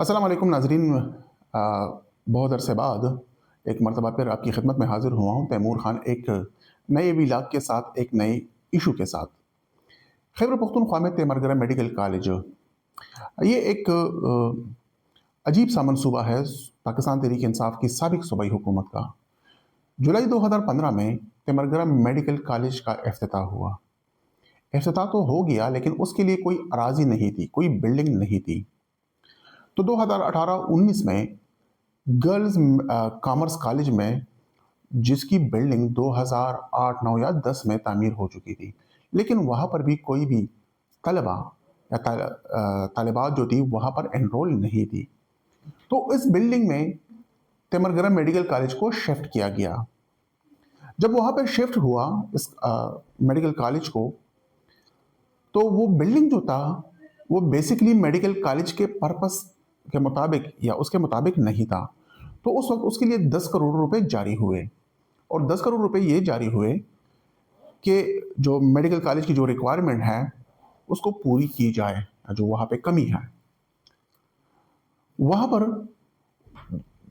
अस्सलाम वालेकुम नाजरीन। बहुत अरसे बाद एक मरतबा फिर आपकी खिदमत में हाजिर हुआ हूँ तैमूर खान, एक नए विलाग के साथ, एक नए इशू के साथ। खैबर पख्तूनख्वा में तेमरगरा मेडिकल कॉलेज, ये एक अजीब सा मनसूबा है पाकिस्तान तहरीक इंसाफ की साबिक सूबाई हुकूमत का। जुलाई 2015 में तेमरगरा मेडिकल कॉलेज का इफ्तिताह हुआ। इफ्तिताह तो हो गया, लेकिन उसके लिए कोई अराजी नहीं थी, कोई बिल्डिंग नहीं थी। तो 2018-19 में गर्ल्स कॉमर्स कॉलेज में, जिसकी बिल्डिंग 2008-9 या 10 में तामीर हो चुकी थी, लेकिन वहाँ पर भी कोई भी तलबा या तालिबात जो थी वहाँ पर एनरोल नहीं थी। तो इस बिल्डिंग में तेमरगरा मेडिकल कॉलेज को शिफ्ट किया गया। जब वहाँ पर शिफ्ट हुआ इस मेडिकल कॉलेज को, तो वो बिल्डिंग जो था वो बेसिकली मेडिकल कॉलेज के पर्पस के मुताबिक या उसके मुताबिक नहीं था। तो उस वक्त उसके लिए 10 करोड़ रुपए जारी हुए, और 10 करोड़ रुपए ये जारी हुए कि जो मेडिकल कॉलेज की जो रिक्वायरमेंट है उसको पूरी की जाए, जो वहाँ पे कमी है। वहाँ पर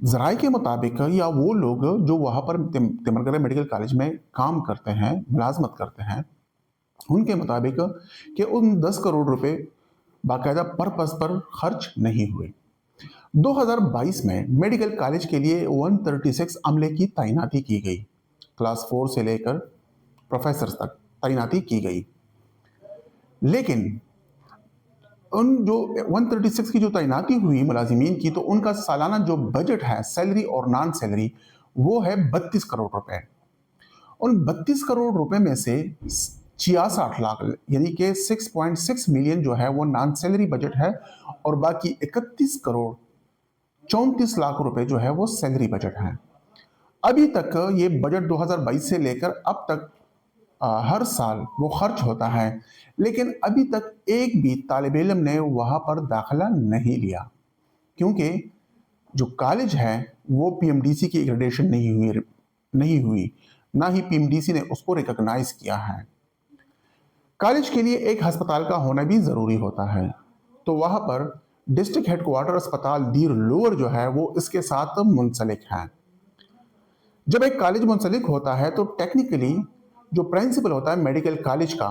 ज़राए के मुताबिक, या वो लोग जो वहाँ पर तेमरगरा मेडिकल कॉलेज में काम करते हैं, मुलाजमत करते हैं, उनके मुताबिक कि उन 10 करोड़ रुपए बाकायदा पर्पस पर खर्च नहीं हुए। 2022 में मेडिकल कॉलेज के लिए 136 अमले की तैनाती की गई। क्लास 4 से लेकर प्रोफेसर तक तैनाती की गई। लेकिन उन जो 136 की जो तैनाती हुई मुलाजिमीन की, तो उनका सालाना जो बजट है, सैलरी और नॉन सैलरी, वो है 32 करोड़ रुपए। उन 32 करोड़ रुपए में से 66 लाख यानी कि 6.6 मिलियन जो है वो नॉन सैलरी बजट है, और बाकी 31 करोड़ 34 लाख रुपए जो है वो सैलरी बजट है। अभी तक ये बजट 2022 से लेकर अब तक हर साल वो खर्च होता है, लेकिन अभी तक एक भी तालिब इल्म ने वहां पर दाखिला नहीं लिया, क्योंकि जो कॉलेज है वो पीएमडीसी की एक्रेडिटेशन नहीं हुई, ना ही पीएमडीसी ने उसको रिकॉग्नाइज किया है। कॉलेज के लिए एक अस्पताल का होना भी ज़रूरी होता है, तो वहाँ पर डिस्ट्रिक्ट हेडक्वार्टर अस्पताल दीर लोअर जो है वो इसके साथ मुंसलिक है। जब एक कॉलेज मुंसलिक होता है तो टेक्निकली जो प्रिंसिपल होता है मेडिकल कॉलेज का,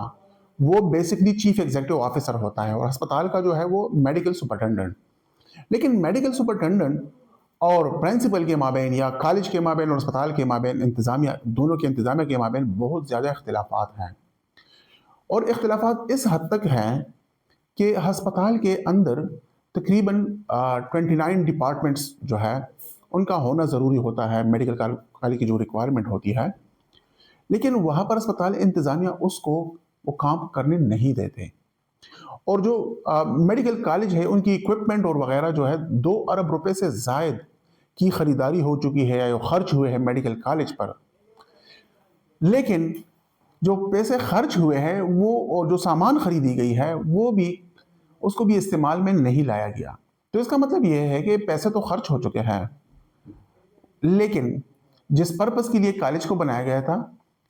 वो बेसिकली चीफ एग्जीक्यूटिव ऑफिसर होता है, और अस्पताल का जो है वो मेडिकल सुपरिटेंडेंट। लेकिन मेडिकल सुपरिटेंडेंट और प्रिंसिपल के माबेन, या कॉलेज के माबेन और अस्पताल के माबेन, इंतजामिया, दोनों के इंतजामिया के माबेन बहुत ज़्यादा इख्तिलाफात हैं। और इख्तिलाफात इस हद तक हैं कि अस्पताल के अंदर तकरीबन 29 डिपार्टमेंट्स जो है उनका होना ज़रूरी होता है, मेडिकल कॉलेज की जो रिक्वायरमेंट होती है, लेकिन वहाँ पर अस्पताल इंतज़ामिया उसको वो काम करने नहीं देते। और जो मेडिकल कॉलेज है उनकी इक्विपमेंट और वगैरह जो है 2 अरब रुपए से ज़ायद की ख़रीदारी हो चुकी है या खर्च हुए हैं मेडिकल कॉलेज पर। लेकिन जो पैसे खर्च हुए हैं वो, और जो सामान खरीदी गई है वो भी, उसको भी इस्तेमाल में नहीं लाया गया। तो इसका मतलब ये है कि पैसे तो खर्च हो चुके हैं, लेकिन जिस पर्पस के लिए कॉलेज को बनाया गया था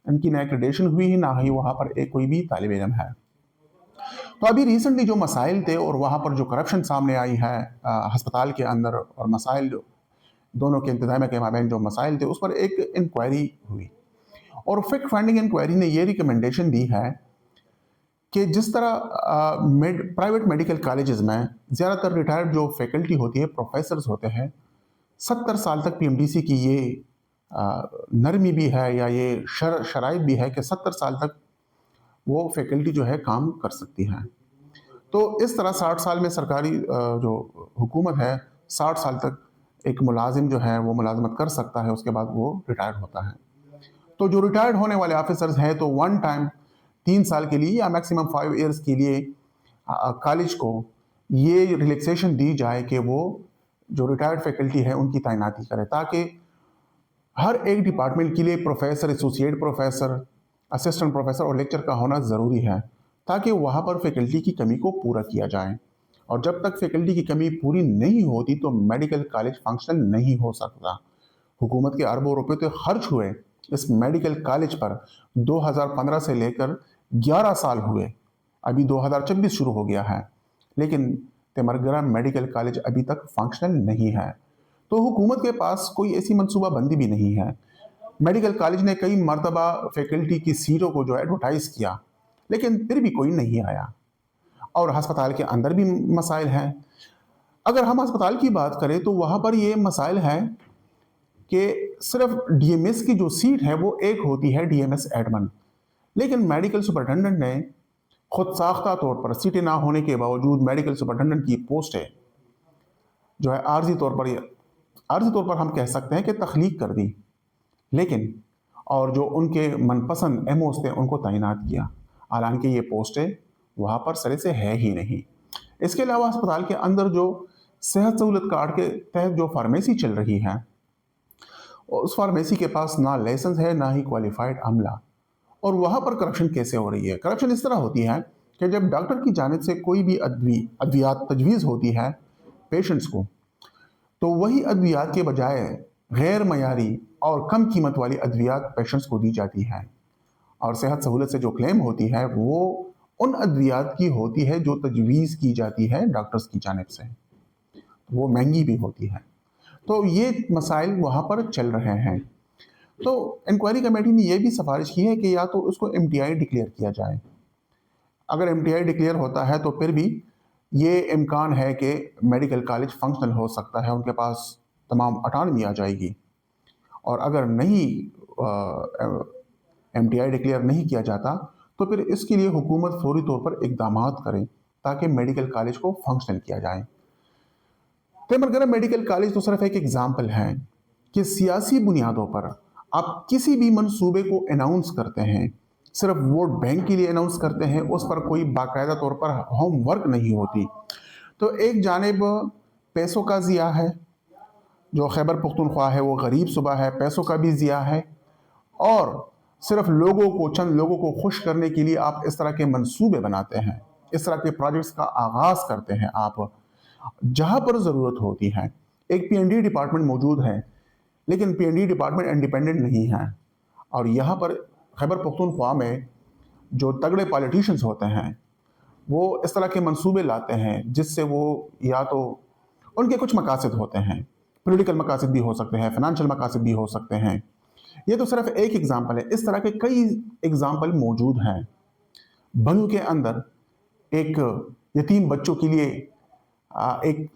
उनकी ना एक्रेडिटेशन हुई ही, ना ही वहाँ पर एक कोई भी तालिब इल्म है। तो अभी रिसेंटली जो मसाइल थे और वहाँ पर जो करप्शन सामने आई है अस्पताल के अंदर, और मसाइल जो दोनों के इंतजामिया के माबेन जो मसाइल थे, उस पर एक इंक्वायरी हुई, और फैक्ट फाइंडिंग इंक्वायरी ने ये रिकमेंडेशन दी है कि जिस तरह प्राइवेट मेडिकल कॉलेजेस में ज़्यादातर रिटायर्ड जो फैकल्टी होती है, प्रोफेसर्स होते हैं, 70 साल तक पीएमडीसी की ये नरमी भी है, या ये शराइत भी है कि 70 साल तक वो फैकल्टी जो है काम कर सकती है। तो इस तरह 60 साल में सरकारी जो हुकूमत है, 60 साल तक एक मुलाजिम जो है वो मुलाजमत कर सकता है, उसके बाद वो रिटायर्ड होता है। तो जो रिटायर्ड होने वाले ऑफिसर्स हैं, तो वन टाइम 3 साल के लिए या मैक्सिमम 5 ईयर्स के लिए कॉलेज को ये रिलैक्सेशन दी जाए कि वो जो रिटायर्ड फैकल्टी है उनकी तैनाती करे, ताकि हर एक डिपार्टमेंट के लिए professor, associate professor, assistant professor और लेक्चर का होना ज़रूरी है, ताकि वहाँ पर फैकल्टी की कमी को पूरा किया जाए। और जब तक फैकल्टी की कमी पूरी नहीं होती तो मेडिकल कॉलेज फंक्शनल नहीं हो सकता। हुकूमत के अरबों रुपए तो खर्च हुए इस मेडिकल कॉलेज पर, 2015 से लेकर 11 साल हुए, अभी 2026 शुरू हो गया है, लेकिन तिमरगरा मेडिकल कॉलेज अभी तक फंक्शनल नहीं है। तो हुकूमत के पास कोई ऐसी मनसूबा बंदी भी नहीं है। मेडिकल कॉलेज ने कई मरतबा फैकल्टी की सीटों को जो एडवर्टाइज़ किया, लेकिन फिर भी कोई नहीं आया। और अस्पताल के अंदर भी मसाइल हैं। अगर हम अस्पताल की बात करें तो वहाँ पर ये मसाइल हैं कि सिर्फ डीएमएस की जो सीट है वो एक होती है, डीएमएस एडमन। लेकिन मेडिकल सुपरिटेंडेंट ने खुद साख्ता तौर पर सीटें ना होने के बावजूद मेडिकल सुपरिटेंडेंट की पोस्टें जो है आर्जी तौर पर हम कह सकते हैं कि तख्लीक कर दी। लेकिन और जो उनके मनपसंद एमओस थे उनको तैनात किया, हालांकि ये पोस्टें वहाँ पर सरे से है ही नहीं। इसके अलावा अस्पताल के अंदर जो सेहत सहूलत कार्ड के तहत जो फार्मेसी चल रही है, उस फार्मेसी के पास ना लाइसेंस है ना ही क्वालिफाइड अमला। और वहाँ पर करप्शन कैसे हो रही है? करप्शन इस तरह होती है कि जब डॉक्टर की जानिब से कोई भी अद्वियात तजवीज़ होती है पेशेंट्स को, तो वही अद्वियात के बजाय गैर मयारी और कम कीमत वाली अद्वियात पेशेंट्स को दी जाती है। और सेहत सहूलत से जो क्लेम होती है वो उन अद्वियात की होती है जो तजवीज़ की जाती है डॉक्टर्स की जानिब से, वो महंगी भी होती है। तो ये मसाइल वहाँ पर चल रहे हैं। तो इंक्वायरी कमेटी ने यह भी सिफारिश की है कि या तो उसको एमटीआई डिक्लेयर किया जाए। अगर एमटीआई डिक्लेयर होता है तो फिर भी ये इम्कान है कि मेडिकल कॉलेज फंक्शनल हो सकता है, उनके पास तमाम अटानमी आ जाएगी। और अगर नहीं एमटीआई डिक्लेयर नहीं किया जाता तो फिर इसके लिए हुकूमत फौरी तौर पर इक़दामात करें ताकि मेडिकल कॉलेज को फंक्शनल किया जाए। तिमरगरा मेडिकल कॉलेज तो सिर्फ एक एग्जाम्पल है कि सियासी बुनियादों पर आप किसी भी मंसूबे को अनाउंस करते हैं, सिर्फ वोट बैंक के लिए अनाउंस करते हैं, उस पर कोई बाकायदा तौर पर होमवर्क नहीं होती। तो एक जानिब पैसों का ज़िया है, जो खैबर पुख्तनख्वा है वो गरीब सूबा है, पैसों का भी ज़िया है, और सिर्फ चंद लोगों को खुश करने के लिए आप इस तरह के मंसूबे बनाते हैं, इस तरह के प्रोजेक्ट्स का आगाज़ करते हैं आप, जहाँ पर ज़रूरत होती है। एक पीएनडी डिपार्टमेंट मौजूद है, लेकिन पीएनडी डिपार्टमेंट इंडिपेंडेंट नहीं है। और यहाँ पर खैबर पख्तूनख्वा में जो तगड़े पॉलिटिशियंस होते हैं वो इस तरह के मंसूबे लाते हैं जिससे वो या तो उनके कुछ मकासद होते हैं, पॉलिटिकल मकासद भी हो सकते हैं, फाइनेंशियल मकासद भी हो सकते हैं। ये तो सिर्फ एक एग्जाम्पल है, इस तरह के कई एग्जाम्पल मौजूद हैं। बनू के अंदर एक यतीम बच्चों के लिए एक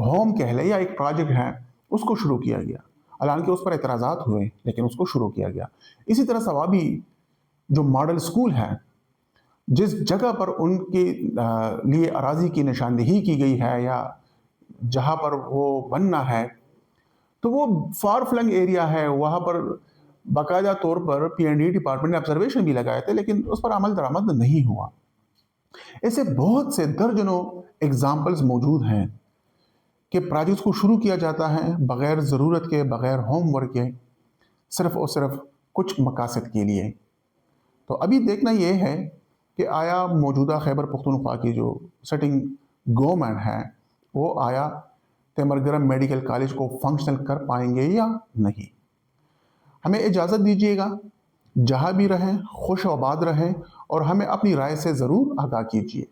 होम कह ले या एक प्रोजेक्ट है, उसको शुरू किया गया। हालांकि उस पर एतराज़ात हुए लेकिन उसको शुरू किया गया। इसी तरह सवाबी जो मॉडल स्कूल है, जिस जगह पर उनके लिए अराजी की निशानदेही की गई है या जहाँ पर वो बनना है, तो वो फार फ्लंग एरिया है, वहाँ पर बाकायदा तौर पर पीएनडी डिपार्टमेंट ने ऑब्जर्वेशन भी लगाए थे लेकिन उस पर अमल दरामद नहीं हुआ। ऐसे बहुत से दर्जनों एग्जाम्पल्स मौजूद हैं कि प्रोजेक्ट्स को शुरू किया जाता है बग़ैर ज़रूरत के, बग़ैर होमवर्क के, सिर्फ़ और सिर्फ कुछ मकासद के लिए। तो अभी देखना ये है कि आया मौजूदा खैबर पख्तूनख्वा की जो सिटिंग गवर्नमेंट है वो आया तिमरगरा मेडिकल कॉलेज को फंक्शनल कर पाएंगे या नहीं। हमें इजाज़त दीजिएगा, जहाँ भी रहें खुश आबाद रहें और हमें अपनी राय से ज़रूर आगाह कीजिए।